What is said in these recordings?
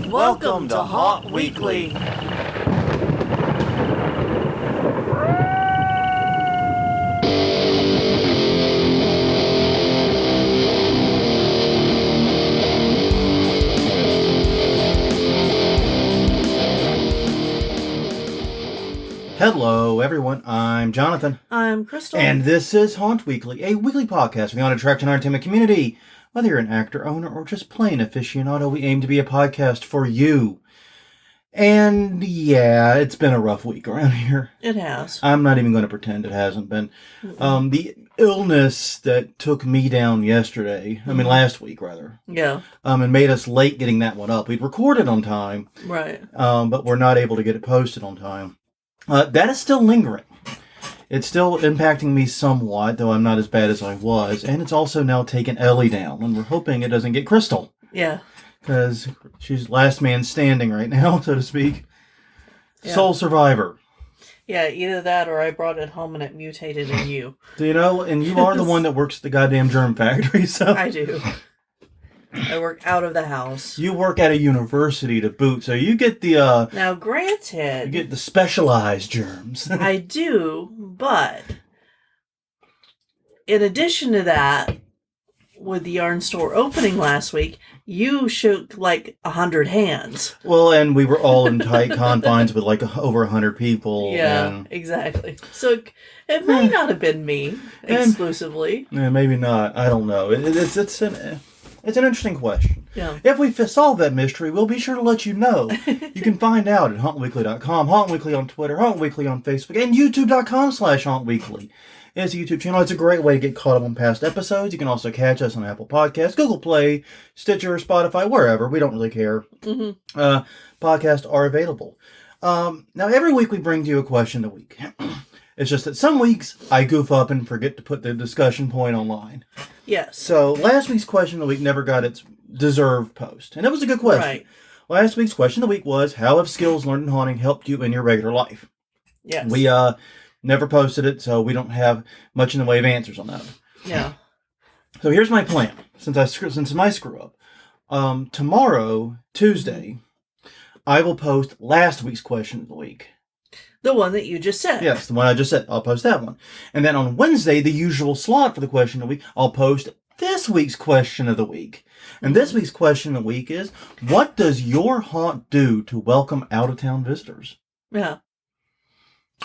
Welcome to Haunt Weekly. Hello, everyone. I'm Jonathan. I'm Crystal. And this is Haunt Weekly, a weekly podcast for the on-attraction entertainment community. Whether you're an actor, owner, or just plain aficionado, we aim to be a podcast for you. And yeah, it's been a rough week around here. It has. I'm not even going to pretend it hasn't been. The illness that took me down yesterday, last week rather. Yeah. And made us late getting that one up. We'd recorded on time. Right. But we're not able to get it posted on time. That is still lingering. It's still impacting me somewhat, though I'm not as bad as I was. And it's also now taken Ellie down. And we're hoping it doesn't get Crystal. Yeah. Because she's last man standing right now, so to speak. Yeah. Sole survivor. Yeah, either that or I brought it home and it mutated in you. Do you know? And you are the one that works at the goddamn germ factory, so... I do. I work out of the house. You work at a university to boot, so you get the, Now, granted... You get the specialized germs. I do, but... In addition to that, with the yarn store opening last week, you shook like 100 hands. Well, and we were all in tight confines with like over 100 people. Yeah, exactly. So it may not have been me exclusively. Yeah, maybe not. I don't know. It's an interesting question. Yeah. If we solve that mystery, we'll be sure to let you know. You can find out at hauntweekly.com, Haunt Weekly on Twitter, Haunt Weekly on Facebook, and youtube.com/hauntweekly. It's a YouTube channel. It's a great way to get caught up on past episodes. You can also catch us on Apple Podcasts, Google Play, Stitcher, Spotify, wherever. We don't really care. Mm-hmm. Podcasts are available. Now, every week we bring to you a question of the week. It's just that some weeks I goof up and forget to put the discussion point online. Yes. So last week's question of the week never got its deserved post. And it was a good question. Right. Last week's question of the week was, how have skills learned in haunting helped you in your regular life? Yes. We never posted it, so we don't have much in the way of answers on that. Yeah. So here's my plan. Since my screw up. Tomorrow, Tuesday, I will post last week's question of the week. The one that you just said. Yes, the one I just said. I'll post that one. And then on Wednesday, the usual slot for the question of the week, I'll post this week's question of the week. And this week's question of the week is, what does your haunt do to welcome out-of-town visitors? Yeah.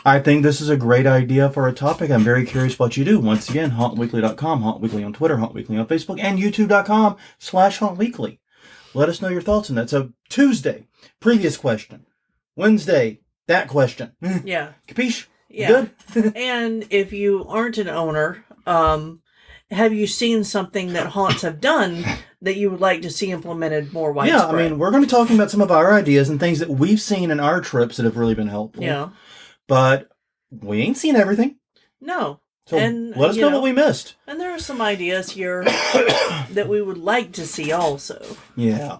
I think this is a great idea for a topic. I'm very curious what you do. Once again, hauntweekly.com, Haunt Weekly on Twitter, Haunt Weekly on Facebook, and youtube.com/hauntweekly. Let us know your thoughts on that. So Tuesday, previous question. Wednesday, that question. Yeah. Capiche? Yeah. Good? And if you aren't an owner, have you seen something that haunts have done that you would like to see implemented more widespread? Yeah, we're going to be talking about some of our ideas and things that we've seen in our trips that have really been helpful. Yeah. But we ain't seen everything. No. So let us know what we missed. And there are some ideas here that we would like to see also. Yeah.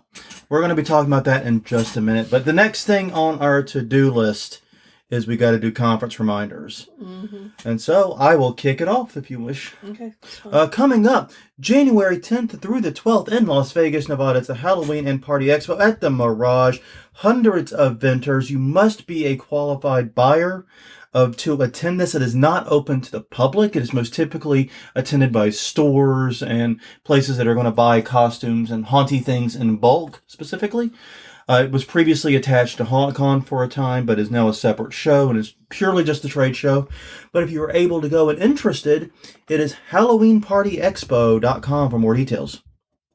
We're going to be talking about that in just a minute. But the next thing on our to-do list is we got to do conference reminders. Mm-hmm. And so I will kick it off if you wish. Okay. Coming up, January 10th through the 12th in Las Vegas, Nevada. It's a Halloween and Party Expo at the Mirage. Hundreds of vendors. You must be a qualified buyer to attend this. It is not open to the public. It is most typically attended by stores and places that are going to buy costumes and haunty things in bulk, specifically. It was previously attached to HauntCon for a time, but is now a separate show and is purely just a trade show. But if you are able to go and interested, it is HalloweenPartyExpo.com for more details.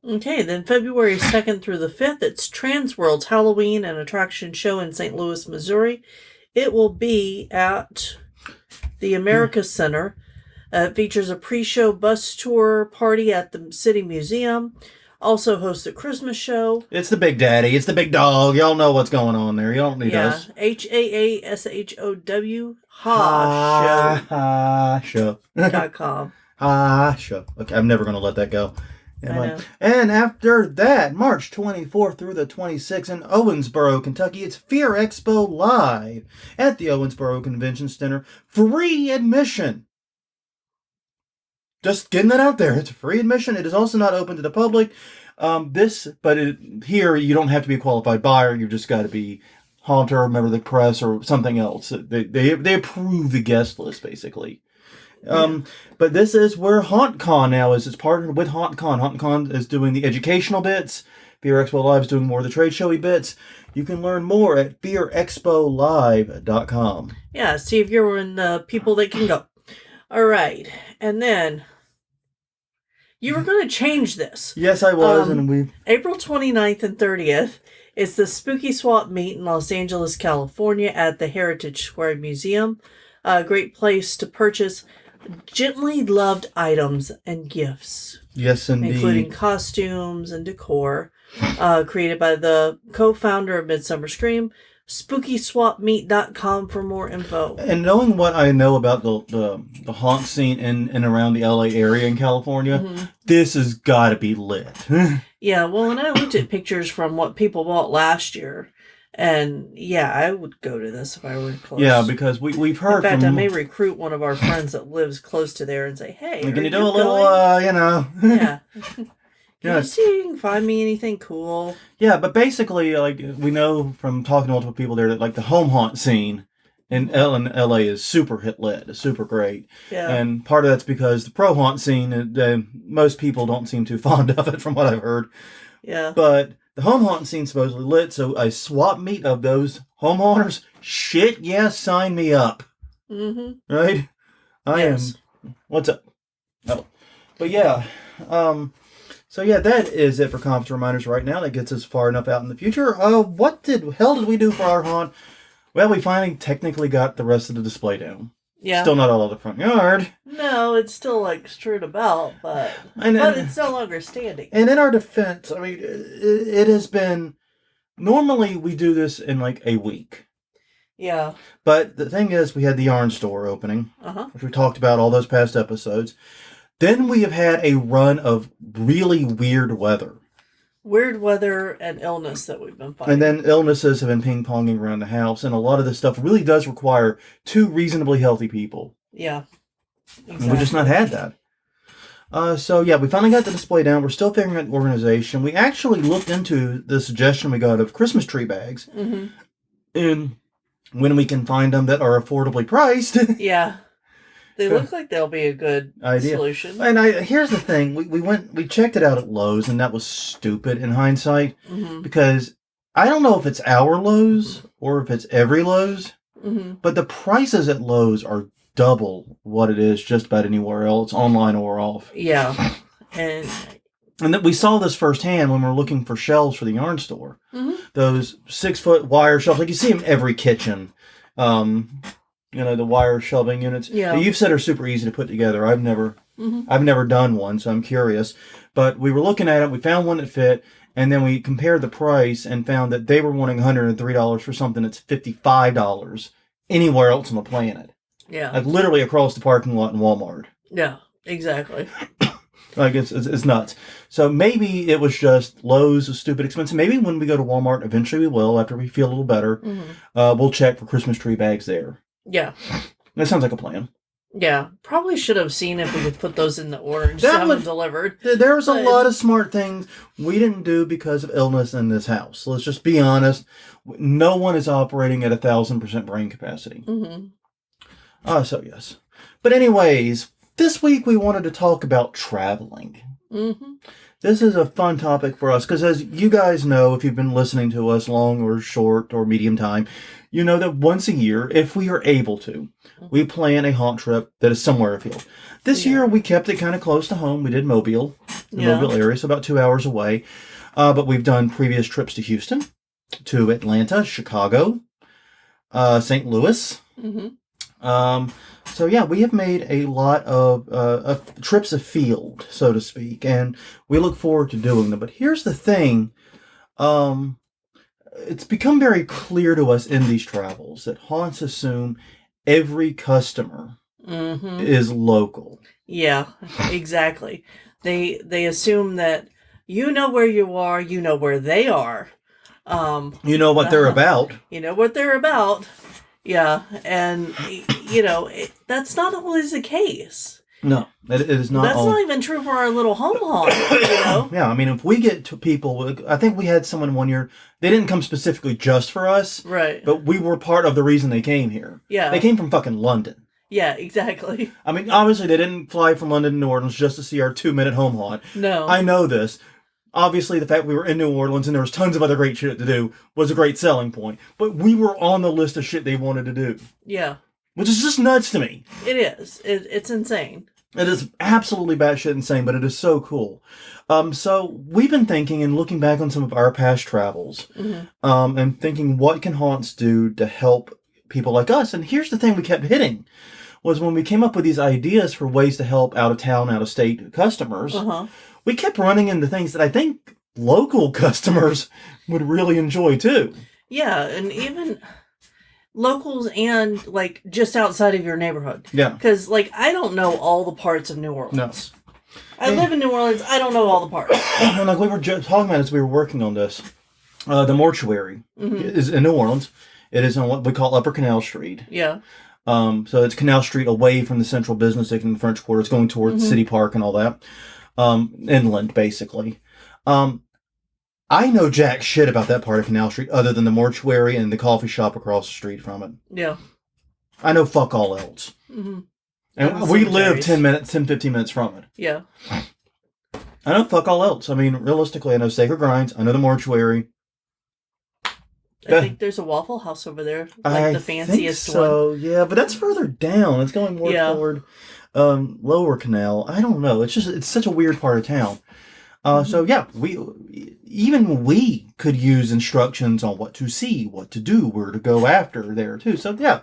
Okay, then February 2nd through the 5th, it's Transworld's Halloween and Attraction Show in St. Louis, Missouri. It will be at the America Center. It features a pre-show bus tour party at the City Museum. Also hosts a Christmas show. It's the Big Daddy. It's the big dog. Y'all know what's going on there. You don't need us. HAASHOW. Show. .com. Show. Okay, I'm never going to let that go. I know. And after that, March 24th through the 26th in Owensboro, Kentucky, it's Fear Expo Live at the Owensboro Convention Center. Free admission. Just getting that out there. It's free admission. It is also not open to the public. Here you don't have to be a qualified buyer. You've just got to be haunter, a member of the press, or something else. They approve the guest list basically. But this is where HauntCon now is. It's partnered with HauntCon. HauntCon is doing the educational bits. Fear Expo Live is doing more of the trade showy bits. You can learn more at fearexpolive.com. Yeah, see if you're one of the people that can go. All right. And then you were going to change this. Yes, I was. April 29th and 30th is the Spooky Swap Meet in Los Angeles, California at the Heritage Square Museum. A great place to purchase gently loved items and gifts. Yes, indeed. Including costumes and decor. Created by the co-founder of Midsummer Scream. SpookySwapMeet.com for more info. And knowing what I know about the haunt scene in and around the LA area in California, this has got to be lit. Yeah, well, and I looked at pictures from what people bought last year. And yeah, I would go to this if I were close. Yeah, because we've heard. In fact, I may recruit one of our friends that lives close to there and say, "Hey, can you do a little, Yeah. Can you see if you can find me anything cool? Yeah, but basically, like we know from talking to multiple people there that like the home haunt scene in LA is super lit, super great. Yeah. And part of that's because the pro haunt scene, most people don't seem too fond of it, from what I've heard. Yeah. But the home haunt scene supposedly lit, so a swap meet of those home haunters, shit, yeah, sign me up. Mm-hmm. Right? I am. What's up? Oh. But yeah, so yeah, that is it for conference reminders right now. That gets us far enough out in the future. What the hell did we do for our haunt? Well, we finally technically got the rest of the display down. Yeah. Still not all of the front yard. No, it's still like strewn about, but it's no longer standing. And in our defense, I mean, it has been. Normally, we do this in like a week. Yeah. But the thing is, we had the yarn store opening, which we talked about all those past episodes. Then we have had a run of really weird weather. Weird weather and illness that we've been fighting. And then illnesses have been ping-ponging around the house. And a lot of this stuff really does require two reasonably healthy people. Yeah. Exactly. And we've just not had that. So, yeah, we finally got the display down. We're still figuring out the organization. We actually looked into the suggestion we got of Christmas tree bags. Mm-hmm. And when we can find them that are affordably priced. Yeah. They look like they'll be a good solution. And here's the thing. We checked it out at Lowe's, and that was stupid in hindsight. Mm-hmm. Because I don't know if it's our Lowe's or if it's every Lowe's. Mm-hmm. But the prices at Lowe's are double what it is just about anywhere else, online or off. Yeah. And that we saw this firsthand when we were looking for shelves for the yarn store. Mm-hmm. Those 6-foot wire shelves, like you see them in every kitchen. The wire shelving units. Yeah. That you've said are super easy to put together. I've never done one, so I'm curious. But we were looking at it, we found one that fit, and then we compared the price and found that they were wanting $103 for something that's $55 anywhere else on the planet. Yeah. Like literally across the parking lot in Walmart. Yeah, exactly. Like it's nuts. So maybe it was just Lowe's was stupid expensive. Maybe when we go to Walmart, eventually we will, after we feel a little better, we'll check for Christmas tree bags there. Yeah. That sounds like a plan. Yeah. Probably should have seen if we could put those in the order and just have them delivered. There was a lot of smart things we didn't do because of illness in this house. Let's just be honest. No one is operating at 1,000% brain capacity. Mm-hmm. So yes. But anyways, this week we wanted to talk about traveling. Mm-hmm. This is a fun topic for us because, as you guys know, if you've been listening to us long or short or medium time, you know that once a year, if we are able to, we plan a haunt trip that is somewhere afield. This year, we kept it kind of close to home. We did Mobile, the Mobile area, so about 2 hours away. But we've done previous trips to Houston, to Atlanta, Chicago, St. Louis. Mm-hmm. So yeah, we have made a lot of trips afield, so to speak, and we look forward to doing them. But here's the thing. It's become very clear to us in these travels that haunts assume every customer is local. Yeah, exactly. They assume that you know where you are, you know where they are. You know what they're about. You know what they're about. Yeah, and that's not always the case. No, it is not. That's not even true for our little home haunt, you know? Yeah, I mean, if we get to people, I think we had someone one year, they didn't come specifically just for us, Right. but we were part of the reason they came here. Yeah. They came from fucking London. Yeah, exactly. I mean, obviously they didn't fly from London to New Orleans just to see our 2-minute home haunt. No. I know this. Obviously, the fact we were in New Orleans and there was tons of other great shit to do was a great selling point. But we were on the list of shit they wanted to do. Yeah. Which is just nuts to me. It is. It's insane. It is absolutely batshit insane, but it is so cool. So we've been thinking and looking back on some of our past travels, and thinking what can haunts do to help people like us. And here's the thing we kept hitting, was when we came up with these ideas for ways to help out-of-town, out-of-state customers, we kept running into things that I think local customers would really enjoy too. Yeah, and even locals and, like, just outside of your neighborhood. Yeah. Because, like, I don't know all the parts of New Orleans. No. I live in New Orleans. I don't know all the parts. And like we were just talking about as we were working on this, the mortuary is in New Orleans. It is on what we call Upper Canal Street. Yeah. So it's Canal Street away from the central business district in the French Quarter. It's going towards City Park and all that. Inland, basically. I know jack shit about that part of Canal Street other than the mortuary and the coffee shop across the street from it. Yeah. I know fuck all else. And we live 15 minutes from it. Yeah. I know fuck all else. I mean, realistically, I know Sacred Grinds. I know the mortuary. I think there's a Waffle House over there, like the fanciest one. Yeah, but that's further down. It's going more toward Lower Canal. I don't know. It's such a weird part of town. So yeah, we could use instructions on what to see, what to do, where to go after there too. So yeah.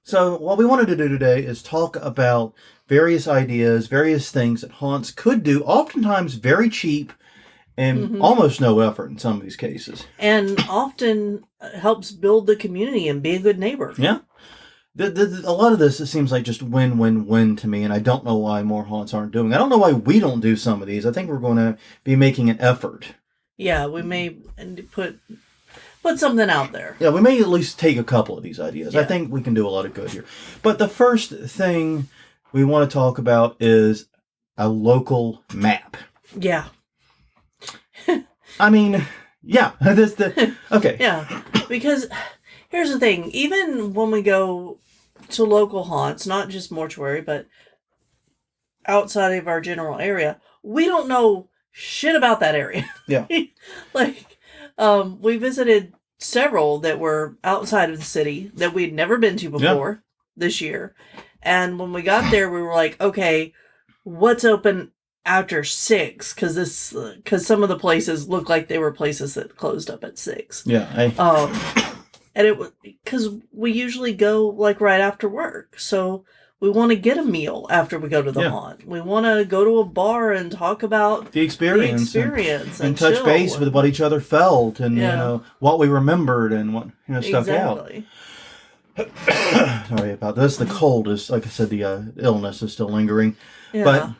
So what we wanted to do today is talk about various ideas, various things that haunts could do, oftentimes very cheap and almost no effort in some of these cases. And often helps build the community and be a good neighbor. Yeah. A lot of this, it seems like just win-win-win to me, and I don't know why more haunts aren't doing. I don't know why we don't do some of these. I think we're going to be making an effort. Yeah, we may put something out there. Yeah, we may at least take a couple of these ideas. Yeah. I think we can do a lot of good here. But the first thing we want to talk about is a local map. Yeah. I mean, yeah. Okay. Yeah, because here's the thing. Even when we go to local haunts, not just mortuary, but outside of our general area, we don't know shit about that area. Yeah. Like, we visited several that were outside of the city that we'd never been to before this year. And when we got there, we were like, okay, what's open after 6? Because some of the places look like they were places that closed up at 6. Yeah. And it was because we usually go like right after work. So we want to get a meal after we go to the haunt. We want to go to a bar and talk about the experience and touch chill base with what each other felt and you know what we remembered and what stuck out. Sorry about this. The cold is, like I said, the illness is still lingering. Yeah.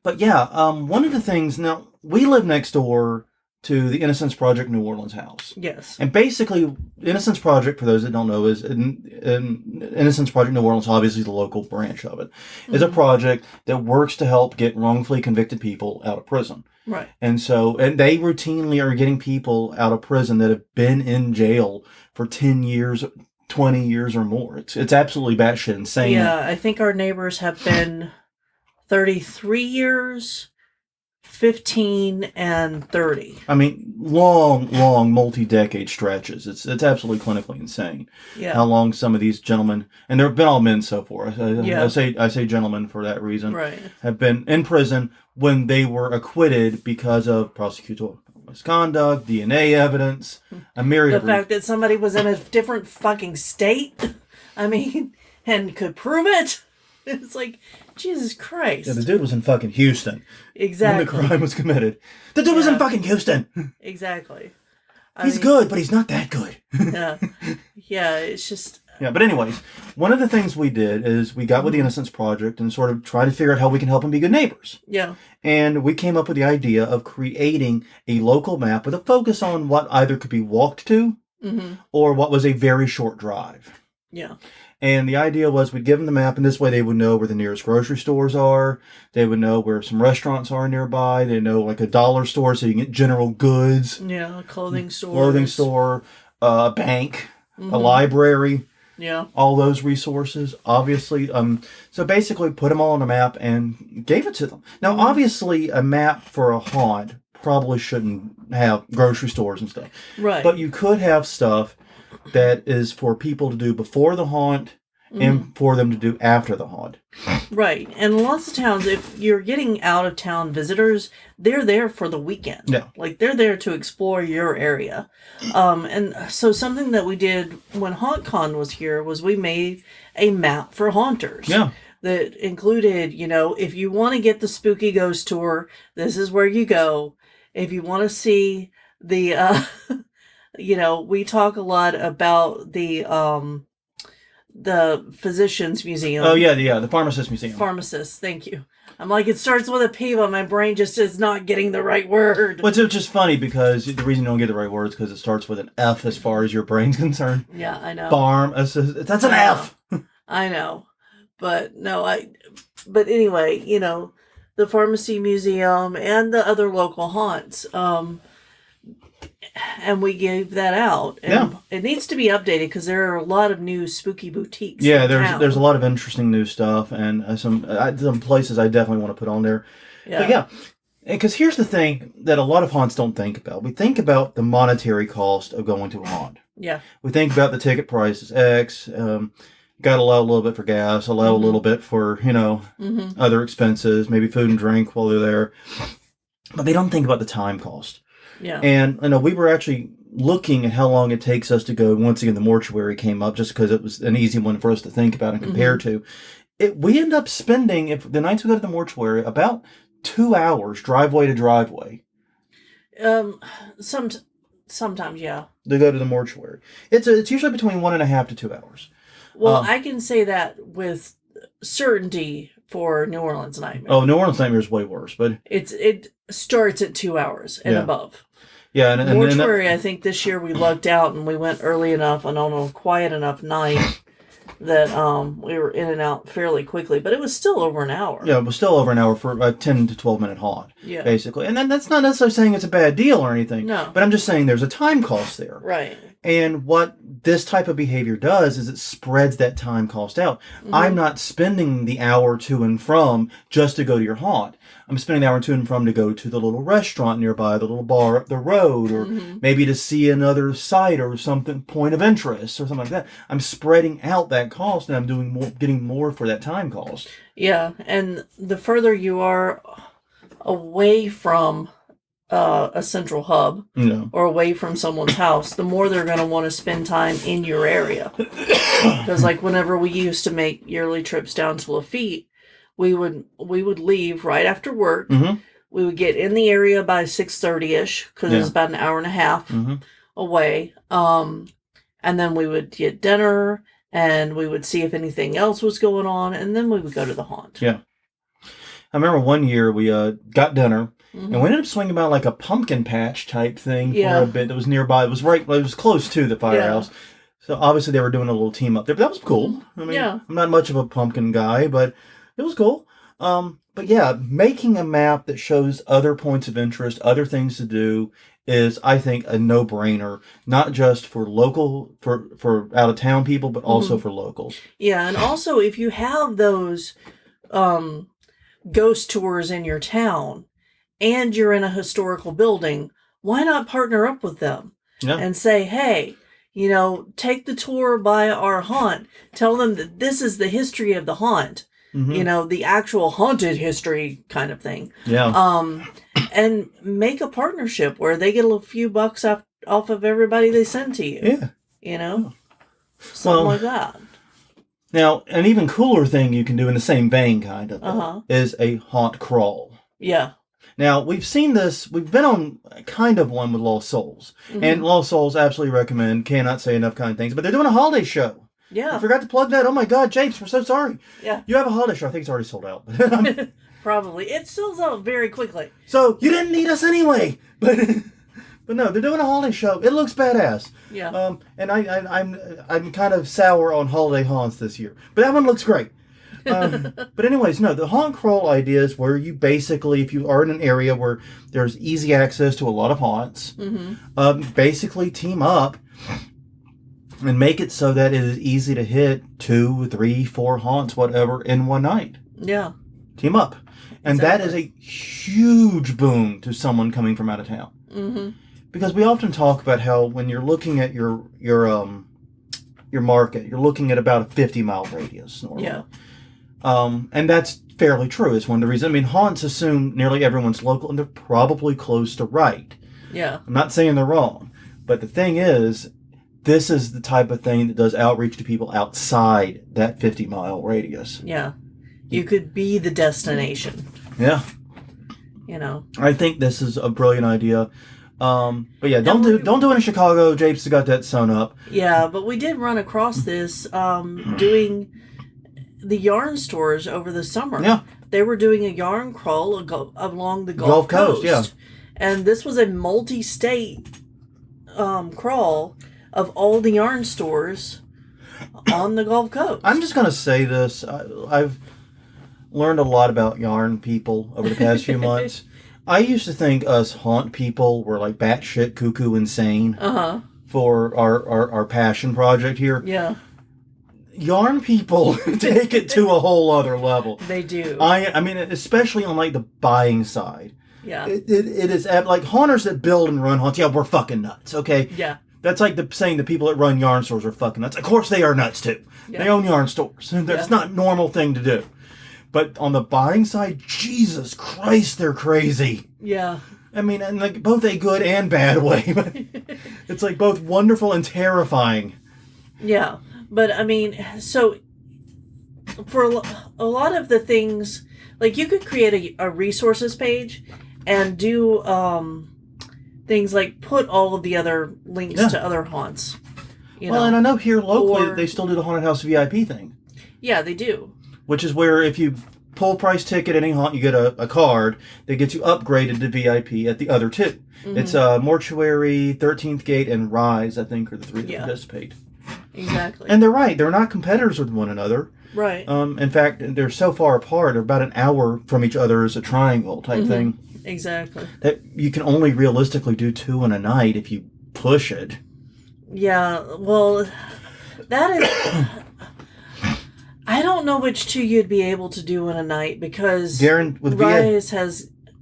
But yeah, one of the things now we live next door to the Innocence Project New Orleans house. Yes. And basically, Innocence Project, for those that don't know, is Innocence Project New Orleans, obviously the local branch of it, is a project that works to help get wrongfully convicted people out of prison. Right. And they routinely are getting people out of prison that have been in jail for 10 years, 20 years or more. It's absolutely batshit insane. Yeah, I think our neighbors have been 33 years, 15, and 30. I mean, long, multi-decade stretches. It's absolutely clinically insane. Yeah. How long some of these gentlemen, and there have been all men so far. I say gentlemen for that reason. Right. Have been in prison when they were acquitted because of prosecutorial misconduct, DNA evidence, a myriad of the fact that somebody was in a different fucking state. I mean, and could prove it. It's like, Jesus Christ. Yeah, the dude was in fucking Houston. Exactly. When the crime was committed. The dude was in fucking Houston. Exactly. He's good, but he's not that good. Yeah. Yeah, it's just... Yeah, but anyways, one of the things we did is we got with the Innocence Project and sort of tried to figure out how we can help them be good neighbors. Yeah. And we came up with the idea of creating a local map with a focus on what either could be walked to or what was a very short drive. Yeah. And the idea was we'd give them the map, and this way they would know where the nearest grocery stores are. They would know where some restaurants are nearby. They know like a dollar store so you can get general goods. Yeah, clothing Clothing store, a bank, a Mm-hmm. library. Yeah. All those resources, obviously. So basically put them all on a map and gave it to them. Now, obviously, a map for a haunt probably shouldn't have grocery stores and stuff. Right. But you could have stuff that is for people to do before the haunt and for them to do after the haunt. Right. And lots of towns, if you're getting out of town visitors, they're there for the weekend. Yeah. Like they're there to explore your area. And so something that we did when HauntCon was here was we made a map for haunters. Yeah. That included, if you want to get the spooky ghost tour, this is where you go. If you want to see the, we talk a lot about the physician's museum. Oh, yeah, the pharmacist museum. Pharmacist, thank you. I'm like, it starts with a P, but my brain just is not getting the right word. Well, it's just funny because the reason you don't get the right word is because it starts with an F as far as your brain's concerned. Yeah, I know. Pharmacist, that's an F. I know. But no, but anyway, the pharmacy museum and the other local haunts. And we gave that out. And it needs to be updated because there are a lot of new spooky boutiques. Yeah, in town. there's a lot of interesting new stuff and some places I definitely want to put on there. Yeah. But yeah, because here's the thing that a lot of haunts don't think about. We think about the monetary cost of going to a haunt. Yeah. We think about the ticket price is X. Got to allow a little bit for gas, allow a little bit for, other expenses, maybe food and drink while they're there. But they don't think about the time cost. Yeah. And we were actually looking at how long it takes us to go. Once again, the mortuary came up just because it was an easy one for us to think about and compare to. We end up spending, if the nights we go to the mortuary, about 2 hours driveway to driveway. Sometimes, yeah. To go to the mortuary. It's usually between 1.5 to 2 hours. Well, I can say that with certainty for New Orleans Nightmare. Oh, New Orleans Nightmare is way worse, but it starts at 2 hours and above. Yeah, and mortuary. I think this year we lucked out and we went early enough and on a quiet enough night that we were in and out fairly quickly. But it was still over an hour. Yeah, it was still over an hour for a 10 to 12 minute haunt. Yeah, basically, and then that's not necessarily saying it's a bad deal or anything. No, but I'm just saying there's a time cost there. Right. And what this type of behavior does is it spreads that time cost out. I'm not spending the hour to and from just to go to your haunt. I'm spending the hour to and from to go to the little restaurant nearby, the little bar up the road, or maybe to see another site or something, point of interest or something like that. I'm spreading out that cost and I'm doing more, getting more for that time cost. Yeah, and the further you are away from a central hub or away from someone's house, the more they're going to want to spend time in your area. Because like whenever we used to make yearly trips down to Lafitte, we would leave right after work. We would get in the area by 6:30ish because it was about an hour and a half away. And then we would get dinner and we would see if anything else was going on, and then we would go to the haunt. Yeah. I remember one year we got dinner. And we ended up swinging by like a pumpkin patch type thing for a bit that was nearby. It was close to the firehouse. So obviously they were doing a little team up there. But that was cool. I mean, I'm not much of a pumpkin guy, but it was cool. But yeah, making a map that shows other points of interest, other things to do is, I think, a no-brainer. Not just for local, for out-of-town people, but also for locals. Yeah, and also if you have those ghost tours in your town, and you're in a historical building, why not partner up with them and say, hey, take the tour by our haunt. Tell them that this is the history of the haunt, the actual haunted history kind of thing. Yeah. And make a partnership where they get a few bucks off of everybody they send to you. Yeah. Something like that. Now, an even cooler thing you can do in the same vein, kind of, is a haunt crawl. Yeah. Now, we've seen this, we've been on kind of one with Lost Souls. And Lost Souls absolutely recommend, cannot say enough kind of things, but they're doing a holiday show. Yeah. I forgot to plug that. Oh my God, James, we're so sorry. Yeah. You have a holiday show. I think it's already sold out. Probably. It sells out very quickly. So, you didn't need us anyway. But no, they're doing a holiday show. It looks badass. Yeah. And I'm kind of sour on holiday haunts this year, but that one looks great. But anyways, no, the haunt crawl idea is where you basically, if you are in an area where there's easy access to a lot of haunts, basically team up and make it so that it is easy to hit 2, 3, 4 haunts, whatever, in one night. Yeah. Team up. And that is a huge boon to someone coming from out of town. Mm-hmm. Because we often talk about how when you're looking at your market, you're looking at about a 50-mile radius normally. Yeah. And that's fairly true. It's one of the reasons. I mean, haunts assume nearly everyone's local, and they're probably close to right. Yeah. I'm not saying they're wrong. But the thing is, this is the type of thing that does outreach to people outside that 50-mile radius. Yeah. You could be the destination. Yeah. You know. I think this is a brilliant idea. But yeah, don't do it in Chicago. Japes has got that sewn up. Yeah, but we did run across this doing the yarn stores over the summer. Yeah. They were doing a yarn crawl along the Gulf Coast. Yeah. And this was a multi-state crawl of all the yarn stores on the Gulf Coast. I'm just going to say this. I've learned a lot about yarn people over the past few months. I used to think us haunt people were like batshit cuckoo insane for our passion project here. Yeah. Yarn people take it to a whole other level. They do. I mean, especially on like the buying side. Yeah. It is like haunters that build and run haunts. Yeah, we're fucking nuts. Okay. Yeah. That's like saying the people that run yarn stores are fucking nuts. Of course they are nuts too. Yeah. They own yarn stores. That's not a normal thing to do. But on the buying side, Jesus Christ, they're crazy. Yeah. I mean, in like both a good and bad way. It's like both wonderful and terrifying. Yeah. But I mean, so for a lot of the things, like you could create a resources page and do things like put all of the other links to other haunts. Well, and I know here locally they still do the Haunted House VIP thing. Yeah, they do. Which is where if you full price ticket at any haunt, you get a card that gets you upgraded to VIP at the other two. Mm-hmm. It's Mortuary, 13th Gate, and Rise, I think, are the 3 that participate. Exactly. And they're right. They're not competitors with one another. Right. In fact, they're so far apart, they're about an hour from each other as a triangle type thing. Exactly. That you can only realistically do 2 in a night if you push it. Yeah, well, that is... I don't know which 2 you'd be able to do in a night because Rise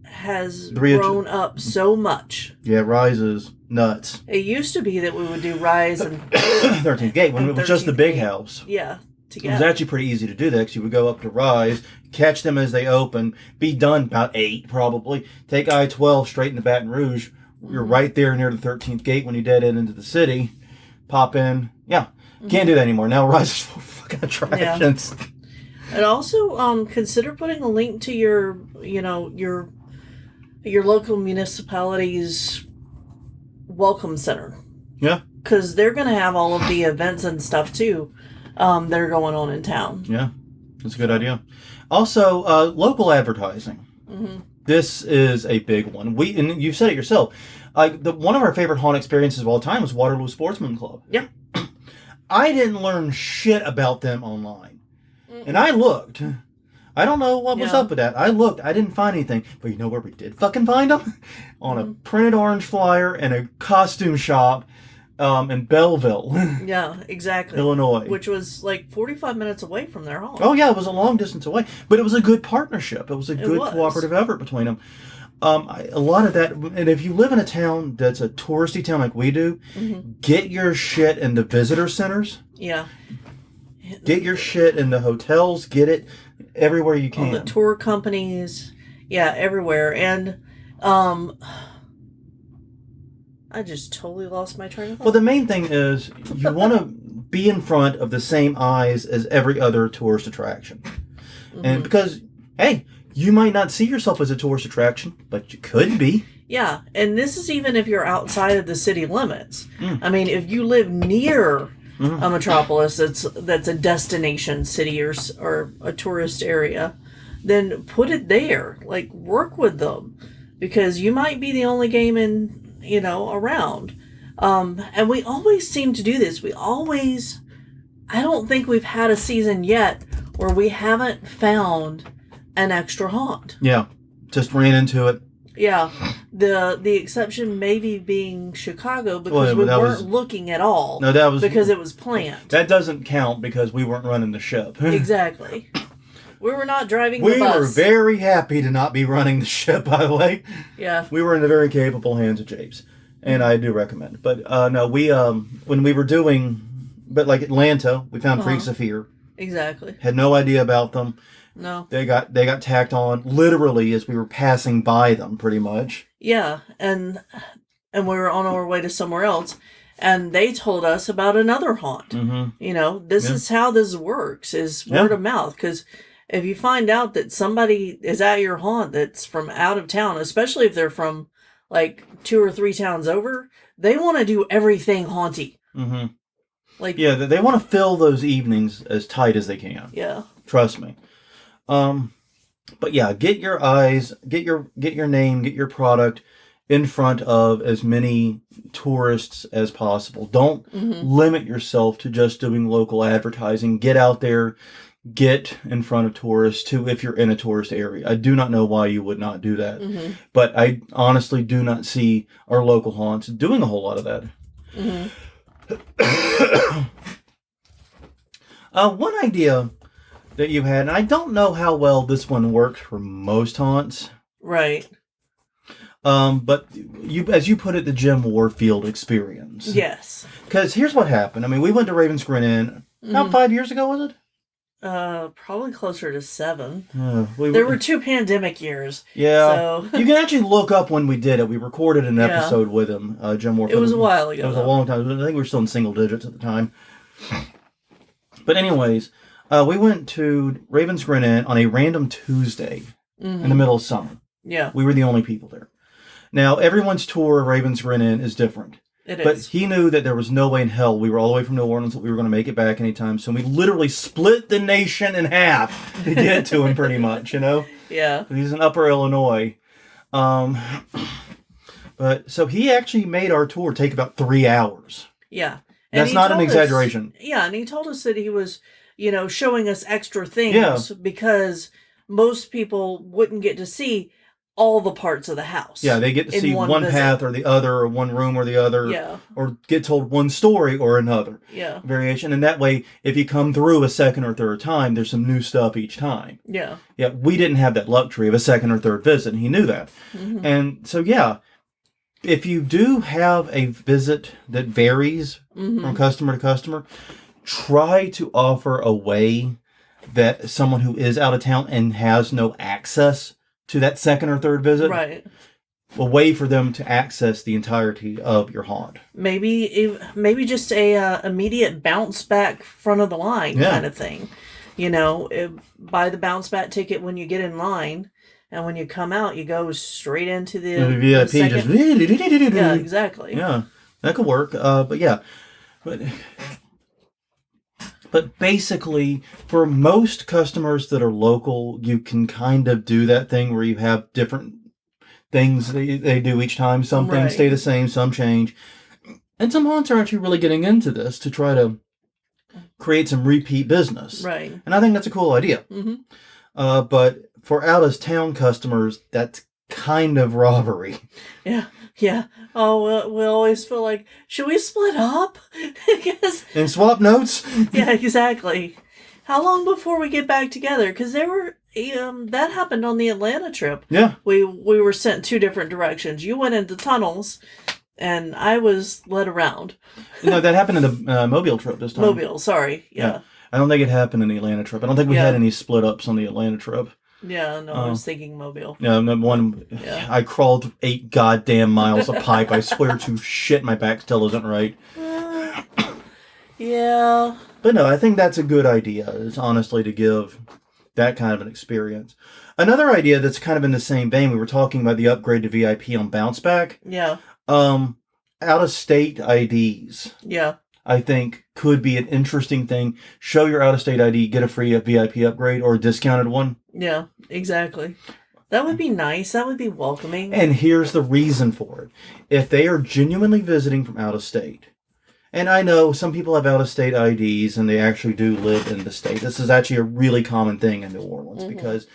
has grown up so much. Yeah, Rise is nuts. It used to be that we would do Rise and 13th Gate when it was just the big house. Yeah, together. It was actually pretty easy to do that because you would go up to Rise, catch them as they open, be done about 8 probably, take I-12 straight into Baton Rouge. You're right there near the 13th Gate when you dead end into the city. Pop in. Yeah. Can't do that anymore. Now Rise is full of fucking attractions. Yeah. And also consider putting a link to your local municipality's welcome center. Yeah. Because they're going to have all of the events and stuff too that are going on in town. Yeah. That's a good idea. Also, local advertising. Mm-hmm. This is a big one. And you've said it yourself. One of our favorite haunt experiences of all time was Waterloo Sportsman Club. Yeah. I didn't learn shit about them online. And I looked. I don't know what was up with that. I looked. I didn't find anything. But you know where we did fucking find them? On a printed orange flyer in a costume shop in Belleville. Yeah, exactly. Illinois. Which was like 45 minutes away from their home. Oh, yeah. It was a long distance away. But it was a good partnership. It was a good cooperative effort between them. A lot of that, and if you live in a town that's a touristy town like we do, get your shit in the visitor centers. Yeah. Get your shit in the hotels. Get it everywhere you can. All the tour companies. Yeah, everywhere. And I just totally lost my train of thought. Well, the main thing is you want to be in front of the same eyes as every other tourist attraction. And because, hey, you might not see yourself as a tourist attraction, but you could be. Yeah, and this is even if you're outside of the city limits. I mean, if you live near a metropolis that's a destination city or a tourist area, then put it there. Like, work with them. Because you might be the only game in around. And we always seem to do this. I don't think we've had a season yet where we haven't found an extra haunt. Yeah, just ran into it. Yeah, the exception maybe being Chicago because we that weren't was- looking at all. No, that was because it was planned. That doesn't count because we weren't running the ship. Exactly. We were not driving the We bus. were very happy to not be running the ship, by the way. Yeah. We were in the very capable hands of Japes. And I do recommend it. But no, we, when we were doing, but like Atlanta, we found Freaks of Fear. Exactly. Had no idea about them. No. They got tacked on literally as we were passing by them, pretty much. Yeah, and we were on our way to somewhere else, and they told us about another haunt. Mm-hmm. This is how this works, is word of mouth. Because if you find out that somebody is at your haunt that's from out of town, especially if they're from like 2 or 3 towns over, they want to do everything haunty. Mm-hmm. Like, yeah, they want to fill those evenings as tight as they can. Yeah. Trust me. But yeah, get your eyes, get your name, get your product in front of as many tourists as possible. Don't limit yourself to just doing local advertising. Get out there, get in front of tourists too if you're in a tourist area. I do not know why you would not do that. But I honestly do not see our local haunts doing a whole lot of that. One idea that you had, and I don't know how well this one works for most haunts. Right. But as you put it, the Jim Warfield experience. Yes. Because here's what happened. I mean, we went to Ravens Grin Inn about 5 years ago, was it? Probably closer to 7. There There were 2 pandemic years. Yeah. So. You can actually look up when we did it. We recorded an episode with him, Jim Warfield. It was a while ago. It was a long time. I think we were still in single digits at the time. But anyways, we went to Ravens Grin Inn on a random Tuesday in the middle of summer. Yeah. We were the only people there. Now, everyone's tour of Ravens Grin Inn is different. But he knew that there was no way in hell we were all the way from New Orleans that we were going to make it back anytime. So we literally split the nation in half to get to him, pretty much, Yeah. He's in Upper Illinois. But so he actually made our tour take about 3 hours. Yeah. That's not an exaggeration. And he told us that he was, showing us extra things because most people wouldn't get to see all the parts of the house. Yeah, they get to see one path or the other, or one room or the other, or get told one story or another variation. And that way, if you come through a second or third time, there's some new stuff each time. Yeah. Yeah, we didn't have that luxury of a second or third visit, and he knew that. And so, if you do have a visit that varies from customer to customer, try to offer a way that someone who is out of town and has no access to that second or third visit, right, a way for them to access the entirety of your haunt. Maybe just a immediate bounce back front of the line kind of thing. Buy the bounce back ticket when you get in line, and when you come out, you go straight into the VIP. second... Yeah, exactly. Yeah, that could work. But basically, for most customers that are local, you can kind of do that thing where you have different things they do each time. Some things stay the same, some change. And some haunts are actually really getting into this to try to create some repeat business. Right. And I think that's a cool idea. But for out-of-town customers, that's kind of robbery. Yeah. Yeah. Oh, we always feel like, should we split up? And swap notes? Yeah, exactly. How long before we get back together? Because that happened on the Atlanta trip. Yeah. We were sent 2 different directions. You went into tunnels, and I was led around. No, that happened in the Mobile trip this time. Mobile, sorry. Yeah. I don't think it happened in the Atlanta trip. I don't think we had any split ups on the Atlanta trip. Yeah, no, I was thinking Mobile. Yeah, I crawled 8 goddamn miles of pipe. I swear to shit, my back still isn't right. Yeah. But no, I think that's a good idea, is honestly to give that kind of an experience. Another idea that's kind of in the same vein, we were talking about the upgrade to VIP on Bounce Back. Yeah. Out-of-state IDs. Yeah. I think could be an interesting thing. Show your out-of-state ID, get a free VIP upgrade or a discounted one. Yeah, exactly. That would be nice. That would be welcoming. And here's the reason for it. If they are genuinely visiting from out of state, and I know some people have out-of-state IDs and they actually do live in the state. This is actually a really common thing in New Orleans because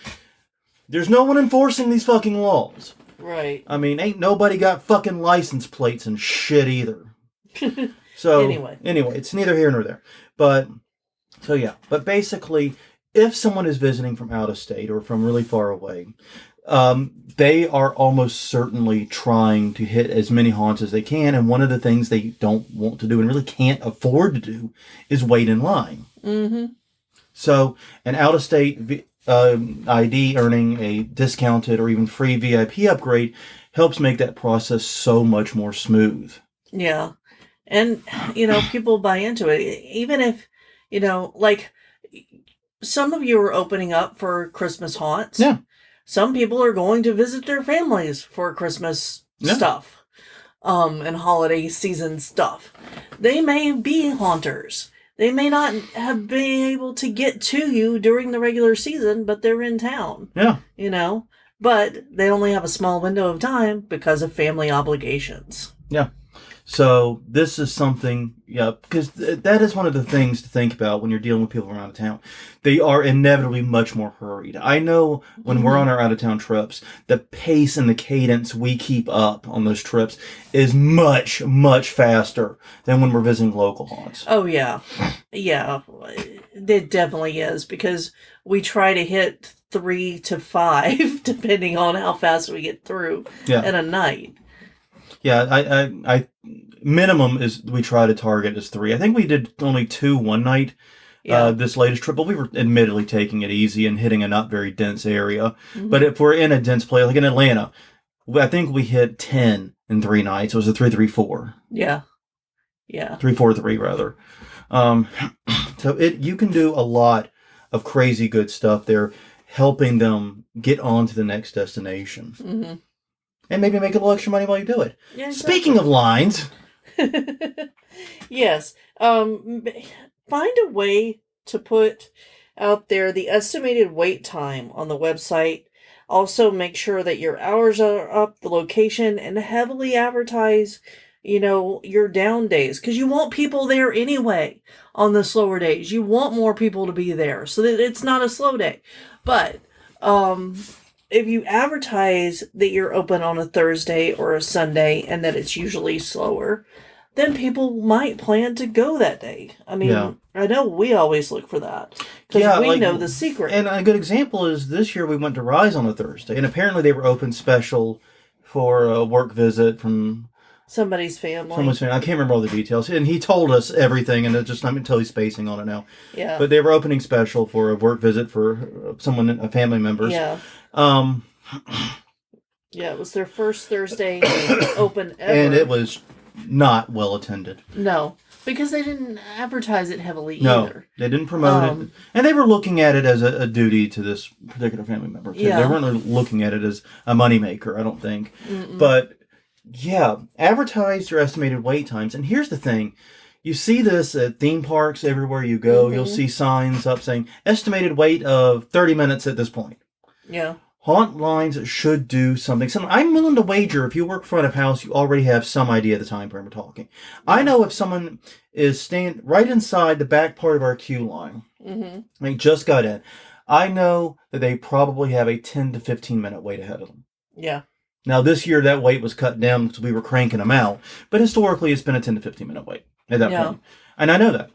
there's no one enforcing these fucking laws. Right. I mean, ain't nobody got fucking license plates and shit either. So, anyway, it's neither here nor there. But basically, if someone is visiting from out of state or from really far away, they are almost certainly trying to hit as many haunts as they can. And one of the things they don't want to do and really can't afford to do is wait in line. Mm-hmm. So an out-of-state ID earning a discounted or even free VIP upgrade helps make that process so much more smooth. Yeah. And, people buy into it. Even if, like, some of you are opening up for Christmas haunts. Yeah. Some people are going to visit their families for Christmas stuff, and holiday season stuff. They may be haunters. They may not have been able to get to you during the regular season, but they're in town. Yeah. But they only have a small window of time because of family obligations. Yeah. So this is something, because that is one of the things to think about when you're dealing with people from out of town. They are inevitably much more hurried. I know when we're on our out-of-town trips, the pace and the cadence we keep up on those trips is much, much faster than when we're visiting local haunts. Oh, yeah. Yeah, it definitely is, because we try to hit 3 to 5, depending on how fast we get through in a night. Yeah, I minimum is we try to target is 3. I think we did only 2 one night this latest trip, but we were admittedly taking it easy and hitting a not very dense area. Mm-hmm. But if we're in a dense place, like in Atlanta, I think we hit 10 in 3 nights. It was a 3-3-4. Yeah. Yeah. 3-4-3 rather. So you can do a lot of crazy good stuff there, helping them get on to the next destination. Mm-hmm. And maybe make a little extra money while you do it. Yeah, exactly. Speaking of lines. Yes. Find a way to put out there the estimated wait time on the website. Also make sure that your hours are up, the location, and heavily advertise, your down days. Because you want people there anyway on the slower days. You want more people to be there so that it's not a slow day. But, if you advertise that you're open on a Thursday or a Sunday and that it's usually slower, then people might plan to go that day. I mean, I know we always look for that because we know the secret. And a good example is this year we went to Rise on a Thursday, and apparently they were open special for a work visit from somebody's family. I can't remember all the details. And he told us everything, and I'm totally spacing on it now. Yeah. But they were opening special for a work visit for someone, a family member's. Yeah. Yeah, it was their first Thursday open ever. And it was not well attended. No, because they didn't advertise it heavily either. No, they didn't promote it. And they were looking at it as a duty to this particular family member. Yeah. They weren't looking at it as a moneymaker, I don't think. Mm-mm. But, advertise your estimated wait times. And here's the thing. You see this at theme parks everywhere you go. Mm-hmm. You'll see signs up saying, estimated wait of 30 minutes at this point. Yeah. Haunt lines should do something. I'm willing to wager if you work front of house, you already have some idea of the time frame we're talking. I know if someone is staying right inside the back part of our queue line, they just got in, I know that they probably have a 10 to 15 minute wait ahead of them. Yeah. Now, this year that wait was cut down because we were cranking them out, but historically it's been a 10 to 15 minute wait at that point. And I know that.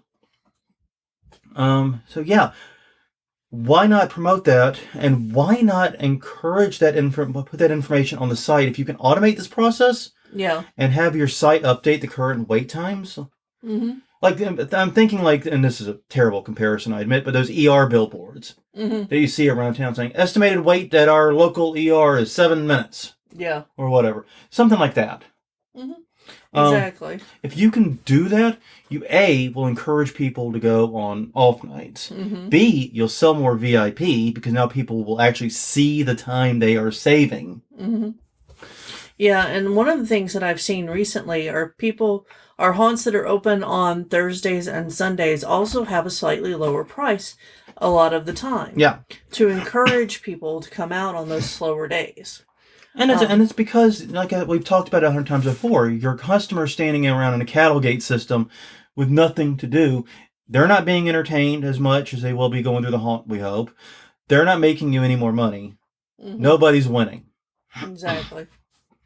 Why not promote that, and why not encourage that put that information on the site? If you can automate this process, and have your site update the current wait times, like I'm thinking, and this is a terrible comparison, I admit, but those ER billboards that you see around town saying estimated wait at our local ER is 7 minutes, or whatever, something like that. Exactly. If you can do that, you A, will encourage people to go on off nights. B, you'll sell more VIP because now people will actually see the time they are saving. Yeah, and one of the things that I've seen recently are haunts that are open on Thursdays and Sundays also have a slightly lower price. a lot of the time. Yeah. To encourage people to come out on those slower days. And it's because, like we've talked about 100 times before, your customers standing around in a cattle gate system with nothing to do, they're not being entertained as much as they will be going through the haunt, we hope. They're not making you any more money. Mm-hmm. Nobody's winning. Exactly.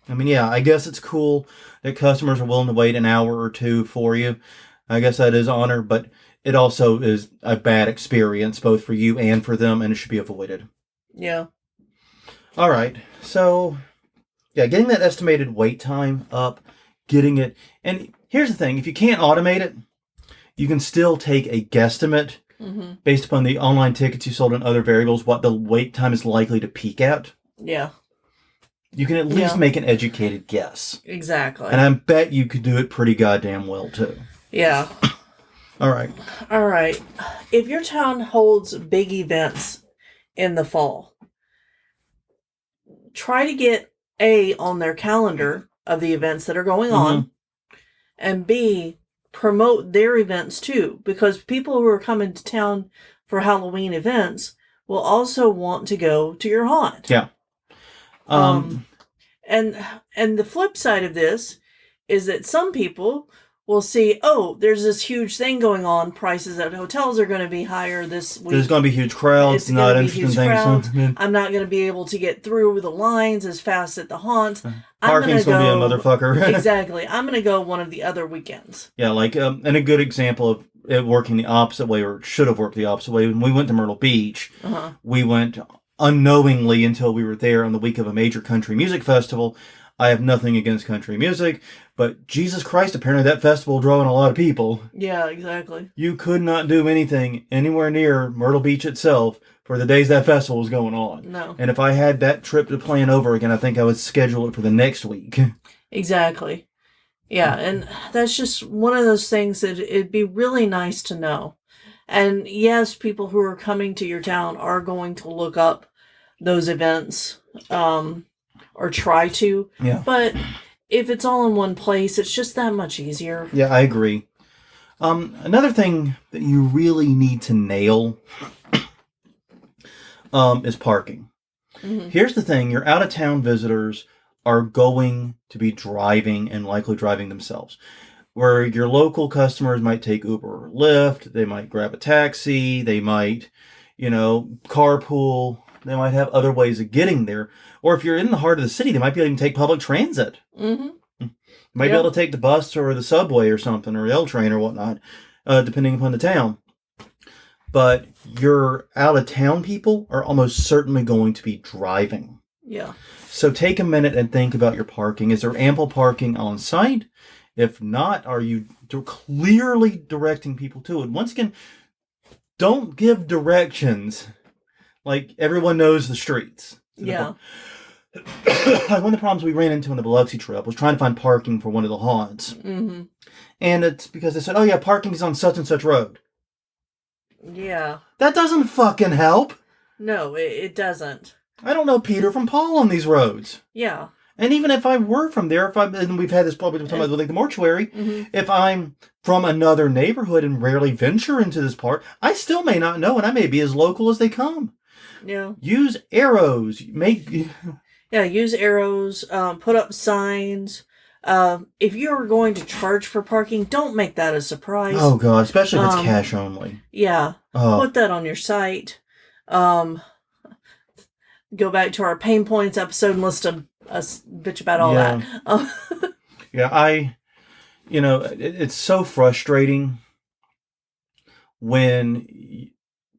I mean, yeah, I guess it's cool that customers are willing to wait an hour or two for you. I guess that is honor, but it also is a bad experience, both for you and for them, and it should be avoided. Yeah. All right. So, yeah, getting that estimated wait time up, getting it. And here's the thing. If you can't automate it, you can still take a guesstimate based upon the online tickets you sold and other variables, what the wait time is likely to peak at. Yeah. You can at least make an educated guess. Exactly. And I bet you could do it pretty goddamn well, too. Yeah. All right. If your town holds big events in the fall, try to get A, on their calendar of the events that are going on, and B, promote their events too, because people who are coming to town for Halloween events will also want to go to your haunt. Yeah. And the flip side of this is that some people will see, oh, there's this huge thing going on. Prices at hotels are going to be higher this week. There's going to be huge crowds. It's not interesting things. I'm not going to be able to get through the lines as fast at the haunts. Parking's going to be a motherfucker. Exactly. I'm going to go one of the other weekends. Yeah, like, and a good example of it working the opposite way, or should have worked the opposite way. When we went to Myrtle Beach, we went unknowingly until we were there on the week of a major country music festival. I have nothing against country music, but Jesus Christ, apparently that festival drawing a lot of people. Yeah, exactly. You could not do anything anywhere near Myrtle Beach itself for the days that festival was going on. No. And if I had that trip to plan over again, I think I would schedule it for the next week. Exactly. Yeah, and that's just one of those things that it'd be really nice to know. And yes, people who are coming to your town are going to look up those events, or try to. Yeah. But if it's all in one place, it's just that much easier. Yeah, I agree. Another thing that you really need to nail is parking. Here's the thing. Your out-of-town visitors are going to be driving and likely driving themselves. Where your local customers might take Uber or Lyft, they might grab a taxi, they might, carpool, they might have other ways of getting there. Or if you're in the heart of the city, they might be able to take public transit. Might be able to take the bus or the subway or something, or the L train or whatnot, depending upon the town. But your out-of-town people are almost certainly going to be driving. Yeah. So take a minute and think about your parking. Is there ample parking on site? If not, are you clearly directing people to it? Once again, don't give directions like everyone knows the streets. Yeah. One of the problems we ran into on the Biloxi trip was trying to find parking for one of the haunts. And it's because they said, oh yeah, parking is on such and such road. Yeah. That doesn't fucking help. No, it doesn't. I don't know Peter from Paul on these roads. Yeah. And even if I were from there, and we've had this problem talking about like the mortuary, if I'm from another neighborhood and rarely venture into this part, I still may not know, and I may be as local as they come. Yeah. Use arrows. Use arrows. Put up signs. If you're going to charge for parking, don't make that a surprise. Oh god, especially if it's cash only. Yeah. Put that on your site. Go back to our pain points episode and list a bitch about all that. Yeah, it's so frustrating when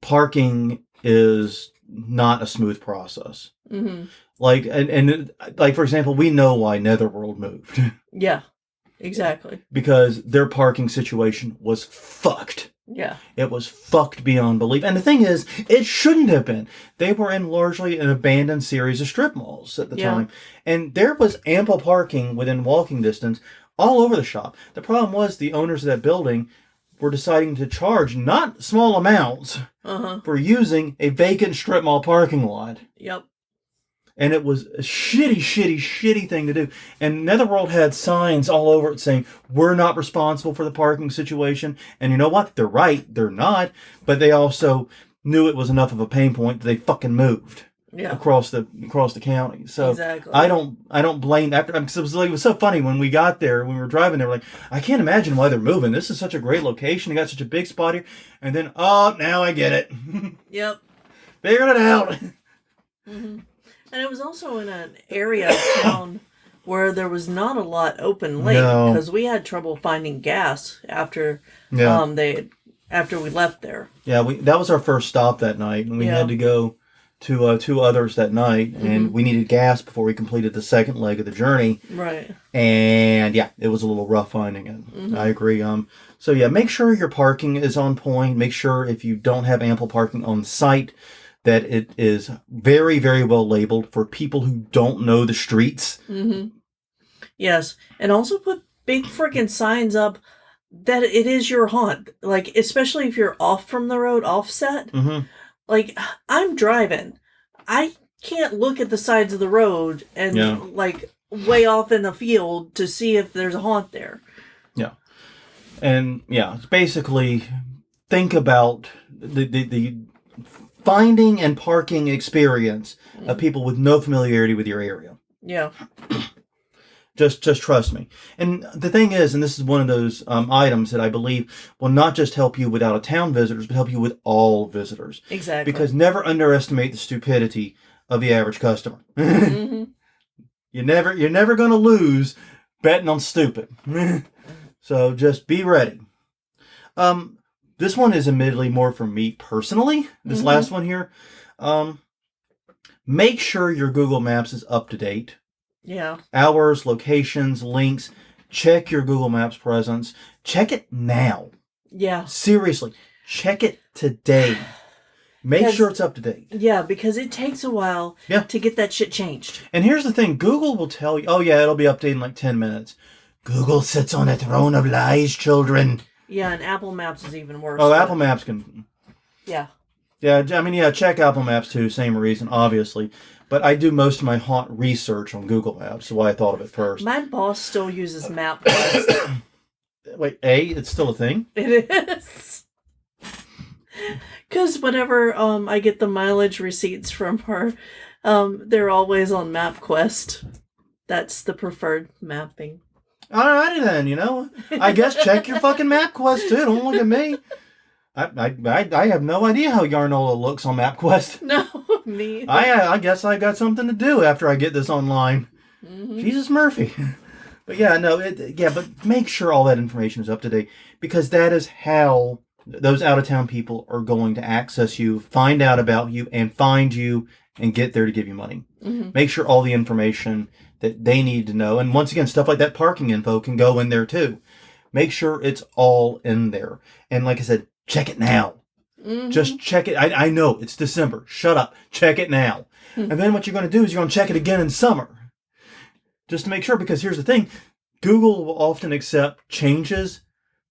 parking is not a smooth process. Like, and like, for example, we know why Netherworld moved. Yeah, exactly. Because their parking situation was fucked. Yeah. It was fucked beyond belief. And the thing is, it shouldn't have been. They were in largely an abandoned series of strip malls at the time. And there was ample parking within walking distance all over the shop. The problem was the owners of that building were deciding to charge not small amounts for using a vacant strip mall parking lot. Yep. And it was a shitty thing to do. And Netherworld had signs all over it saying, we're not responsible for the parking situation. And you know what? They're right. They're not. But they also knew it was enough of a pain point that they fucking moved across the county. So exactly. I don't blame after because it was so funny when we got there, when we were driving there, we're like, I can't imagine why they're moving. This is such a great location. They got such a big spot here. And then now I get it. Yep. Figured it out. Mm-hmm. And it was also in an area of town where there was not a lot open late because we had trouble finding gas after after we left there. Yeah, that was our first stop that night, and we had to go to 2 others that night, and we needed gas before we completed the second leg of the journey. Right. And it was a little rough finding it. Mm-hmm. I agree. So make sure your parking is on point. Make sure if you don't have ample parking on site, that it is very, very well labeled for people who don't know the streets. Mm-hmm. Yes. And also put big freaking signs up that it is your haunt. Like, especially if you're off from the road, offset. Mm-hmm. Like, I'm driving. I can't look at the sides of the road and, like, way off in the field to see if there's a haunt there. Yeah. And, basically, think about the finding and parking experience of people with no familiarity with your area. Yeah. Just trust me. And the thing is, and this is one of those items that I believe will not just help you with out-of-town visitors, but help you with all visitors. Exactly. Because never underestimate the stupidity of the average customer. Mm-hmm. You're never going to lose betting on stupid. So just be ready. This one is admittedly more for me personally. This last one here. Make sure your Google Maps is up to date. Yeah. Hours, locations, links. Check your Google Maps presence. Check it now. Yeah. Seriously. Check it today. Make sure it's up to date. Yeah, because it takes a while to get that shit changed. And here's the thing. Google will tell you, it'll be updated in like 10 minutes. Google sits on a throne of lies, children. Yeah, and Apple Maps is even worse. Oh, Apple Maps can... Yeah. Yeah, I mean, check Apple Maps too. Same reason, obviously. But I do most of my haunt research on Google Maps, so why I thought of it first. My boss still uses MapQuest. Wait, it's still a thing? It is. Because whenever I get the mileage receipts from her, they're always on MapQuest. That's the preferred mapping. Alrighty then, I guess check your fucking MapQuest too. Don't look at me. I have no idea how Yarnola looks on MapQuest. No, me. I guess I got something to do after I get this online. Mm-hmm. Jesus Murphy. But but make sure all that information is up to date, because that is how those out-of-town people are going to access you, find out about you, and find you and get there to give you money. Mm-hmm. Make sure all the information that they need to know, and once again, stuff like that parking info can go in there too. Make sure it's all in there. And like I said, check it now. Mm-hmm. Just check it. I know it's December. Shut up. Check it now. Mm-hmm. And then what you're going to do is you're going to check it again in summer. Just to make sure, because here's the thing. Google will often accept changes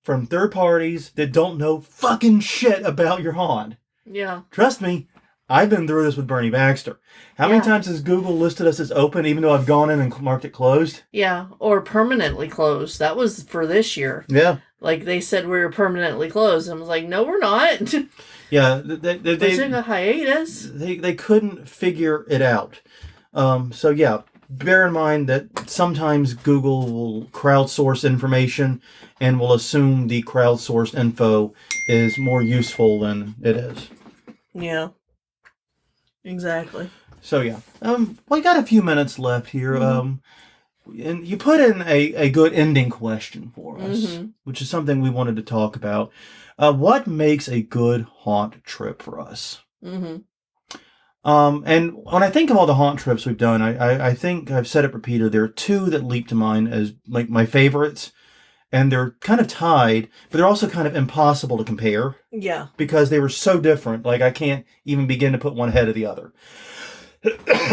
from third parties that don't know fucking shit about your haunt. Yeah. Trust me, I've been through this with Bernie Baxter. How many times has Google listed us as open even though I've gone in and marked it closed? Yeah, or permanently closed. That was for this year. Yeah. Like, they said we were permanently closed. I was like, no, we're not. Yeah. They took a hiatus. They couldn't figure it out. Bear in mind that sometimes Google will crowdsource information and will assume the crowdsourced info is more useful than it is. Yeah. Exactly. So, we got a few minutes left here. Mm-hmm. And you put in a good ending question for us, which is something we wanted to talk about. What makes a good haunt trip for us? Mm-hmm. And when I think of all the haunt trips we've done, I think I've said it repeatedly. There are 2 that leap to mind as like my favorites, and they're kind of tied, but they're also kind of impossible to compare. Yeah. Because they were so different. Like, I can't even begin to put one ahead of the other.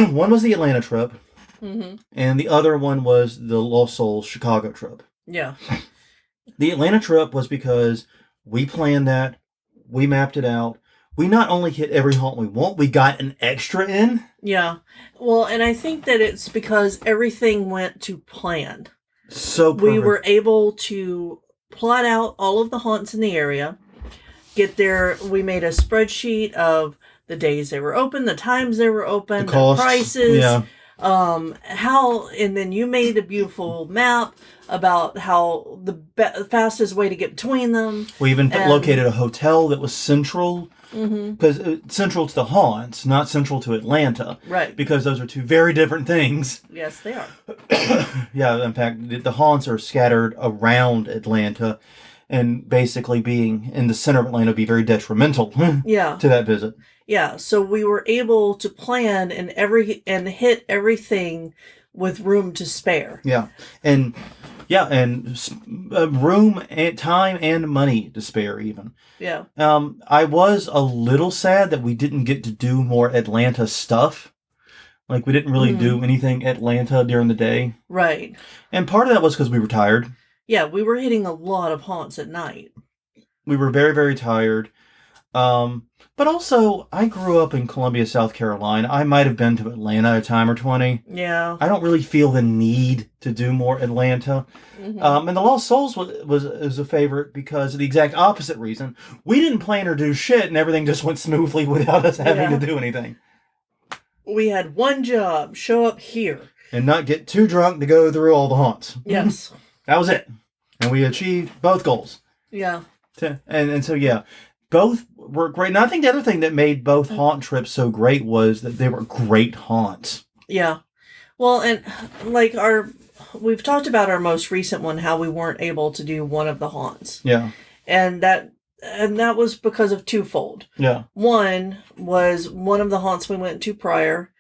One was the Atlanta trip, and the other one was the Lost Souls Chicago trip. Yeah. The Atlanta trip was because we planned that, we mapped it out. We not only hit every haunt we want, we got an extra in. Yeah. Well, and I think that it's because everything went to plan. So perfect. We were able to plot out all of the haunts in the area, get there. We made a spreadsheet of the days they were open, the times they were open, The the costs, prices, yeah. and then you made a beautiful map about how the fastest way to get between them. We even And- located a hotel that was central, because central to the haunts, not central to Atlanta, Right. because those are two very different things. Yes, they are. Yeah, in fact, the haunts are scattered around Atlanta, and basically being in the center of Atlanta would be very detrimental Yeah. to that visit. Yeah, so we were able to plan and hit everything with room to spare. Yeah, and room and time and money to spare even. Yeah. I was a little sad that we didn't get to do more Atlanta stuff. Like, we didn't really do anything Atlanta during the day. Right. And part of that was because we were tired. Yeah, we were hitting a lot of haunts at night. We were very, very tired. But also, I grew up in Columbia, South Carolina. I might have been to Atlanta a time or 20. Yeah. I don't really feel the need to do more Atlanta. And The Lost Souls was a favorite because of the exact opposite reason. We didn't plan or do shit, and everything just went smoothly without us having to do anything. We had one job, show up here. And not get too drunk to go through all the haunts. Yes. That was it. And we achieved both goals. Yeah. And so, yeah, both were great. And I think the other thing that made both haunt trips so great was that they were great haunts. Yeah. Well, and like we've talked about our most recent one, how we weren't able to do one of the haunts. Yeah. And that was because of twofold. Yeah. One was one of the haunts we went to prior.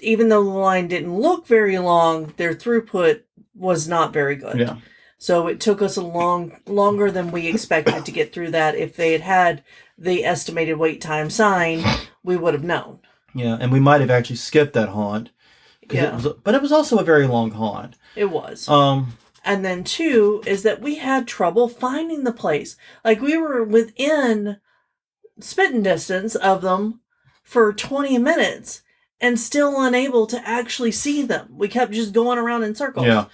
Even though the line didn't look very long, their throughput was not very good. Yeah. So it took us longer than we expected to get through that. If they had the estimated wait time sign, we would have known. Yeah, and we might have actually skipped that haunt. Yeah. But it was also a very long haunt. It was. And then two is that we had trouble finding the place. Like, we were within spitting distance of them for 20 minutes and still unable to actually see them. We kept just going around in circles. Yeah.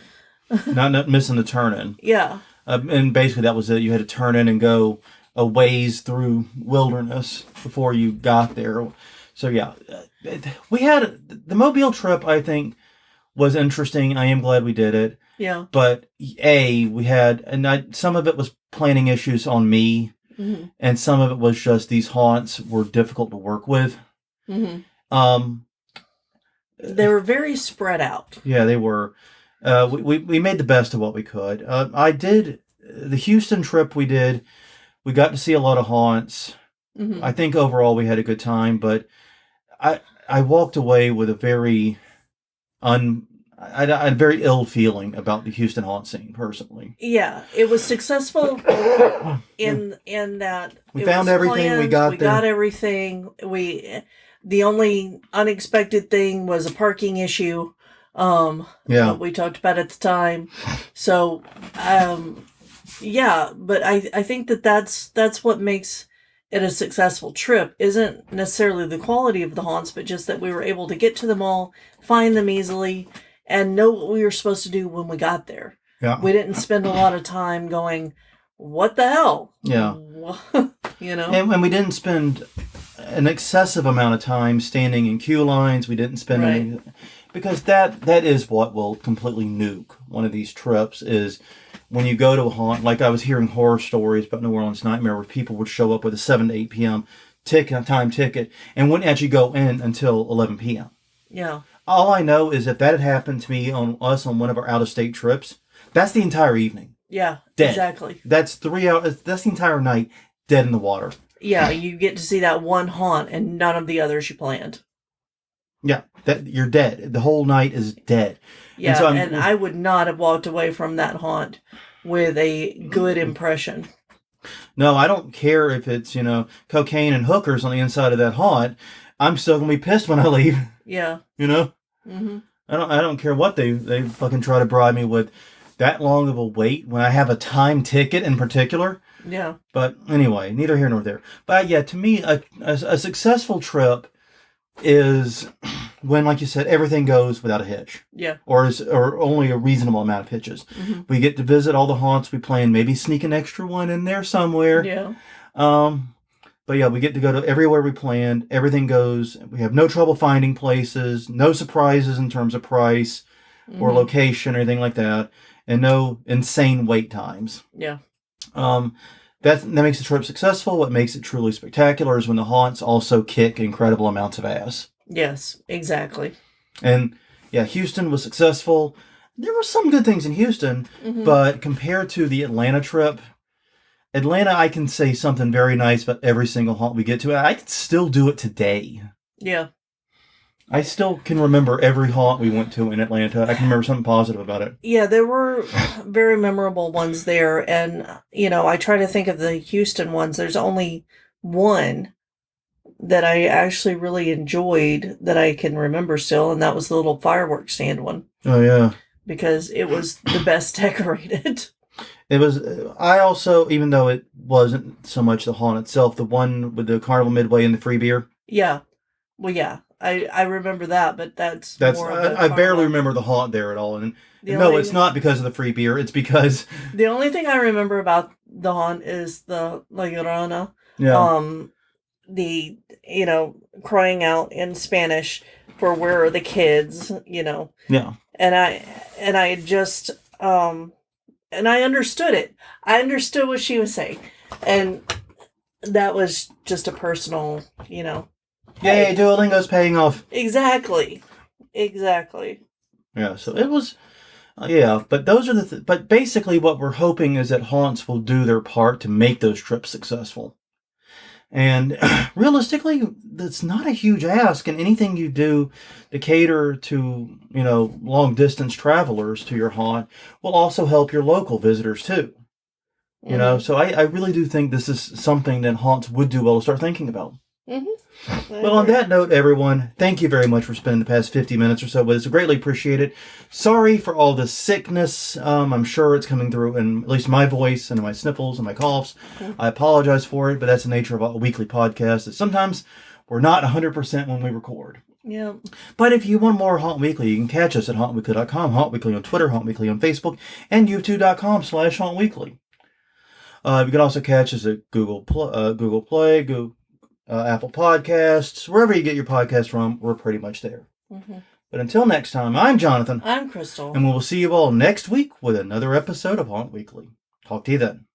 not missing the turn-in. Yeah. And basically that was it. You had to turn in and go a ways through wilderness before you got there. So, yeah. We had... The Mobile trip, I think, was interesting. I am glad we did it. Yeah. But, we had... And some of it was planning issues on me. Mm-hmm. And some of it was just these haunts were difficult to work with. Mm-hmm. They were very spread out. Yeah, they were. We made the best of what we could. I did the Houston trip. We got to see a lot of haunts. Mm-hmm. I think overall we had a good time, but I walked away with a very a very ill feeling about the Houston haunt scene personally. Yeah, it was successful in that we found everything. Planned, we got everything. The only unexpected thing was a parking issue. What we talked about at the time. So, but I think that's what makes it a successful trip. Isn't necessarily the quality of the haunts, but just that we were able to get to them all, find them easily, and know what we were supposed to do when we got there. Yeah. We didn't spend a lot of time going, what the hell? Yeah. You know? And we didn't spend an excessive amount of time standing in queue lines. We didn't spend any... Because that is what will completely nuke one of these trips is when you go to a haunt. Like, I was hearing horror stories about New Orleans Nightmare where people would show up with a 7 to 8 p.m. time ticket and wouldn't actually go in until 11 p.m. Yeah. All I know is if that had happened to me on one of our out-of-state trips, that's the entire evening. Yeah, dead. Exactly. That's 3 hours. That's the entire night dead in the water. Yeah, you get to see that one haunt and none of the others you planned. Yeah, that you're dead. The whole night is dead. Yeah, and I would not have walked away from that haunt with a good impression. No, I don't care if it's, cocaine and hookers on the inside of that haunt. I'm still going to be pissed when I leave. Yeah. Mm-hmm. I don't care what they fucking try to bribe me with that long of a wait when I have a time ticket in particular. Yeah. But anyway, neither here nor there. But yeah, to me, a successful trip is when, like you said, everything goes without a hitch. Yeah. Or only a reasonable amount of hitches. Mm-hmm. We get to visit all the haunts we plan, maybe sneak an extra one in there somewhere. Yeah. But yeah, we get to go to everywhere we planned. Everything goes. We have no trouble finding places. No surprises in terms of price or Mm-hmm. location or anything like that, and no insane wait times. Yeah. Um, that makes the trip successful. What makes it truly spectacular is when the haunts also kick incredible amounts of ass. Yes, exactly. And yeah, Houston was successful. There were some good things in Houston, Mm-hmm. but compared to the Atlanta trip, Atlanta, I can say something very nice about every single haunt we get to. I could still do it today. Yeah. I still can remember every haunt we went to in Atlanta. I can remember something positive about it. Yeah, there were very memorable ones there. And, I try to think of the Houston ones. There's only one that I actually really enjoyed that I can remember still, and that was the little fireworks stand one Oh, yeah. because it was the best decorated. It was. I also, even though it wasn't so much the haunt itself, the one with the Carnival Midway and the free beer. Yeah. Well, yeah. I remember that, but that's That's more of a I barely carnival. remember the haunt there at all. And The no, only- it's not because of the free beer. It's because The only thing I remember about the haunt is the La Llorona. yeah, The crying out in Spanish for "Where are the kids?" yeah. and I just and I understood it. I understood what she was saying, and that was just a personal, Yay, Duolingo's paying off. Exactly. Yeah, so it was. Yeah, but those are but basically what we're hoping is that haunts will do their part to make those trips successful. And realistically, that's not a huge ask, and anything you do to cater to, long distance travelers to your haunt will also help your local visitors too. Mhm. So I really do think this is something that haunts would do well to start thinking about. Mhm. Well, on that note, everyone, thank you very much for spending the past 50 minutes or so with us. Greatly appreciated. Sorry for all the sickness. I'm sure it's coming through in at least my voice and my sniffles and my coughs. I apologize for it, but that's the nature of a weekly podcast. That sometimes we're not 100% when we record. Yeah. But if you want more Haunt Weekly, you can catch us at hauntweekly.com, Haunt Weekly on Twitter, Haunt Weekly on Facebook, and youtube.com/Haunt Weekly. You can also catch us at Google Play, Apple Podcasts, wherever you get your podcast from, we're pretty much there. Mm-hmm. But until next time, I'm Jonathan. I'm Crystal. And we will see you all next week with another episode of Haunt Weekly. Talk to you then.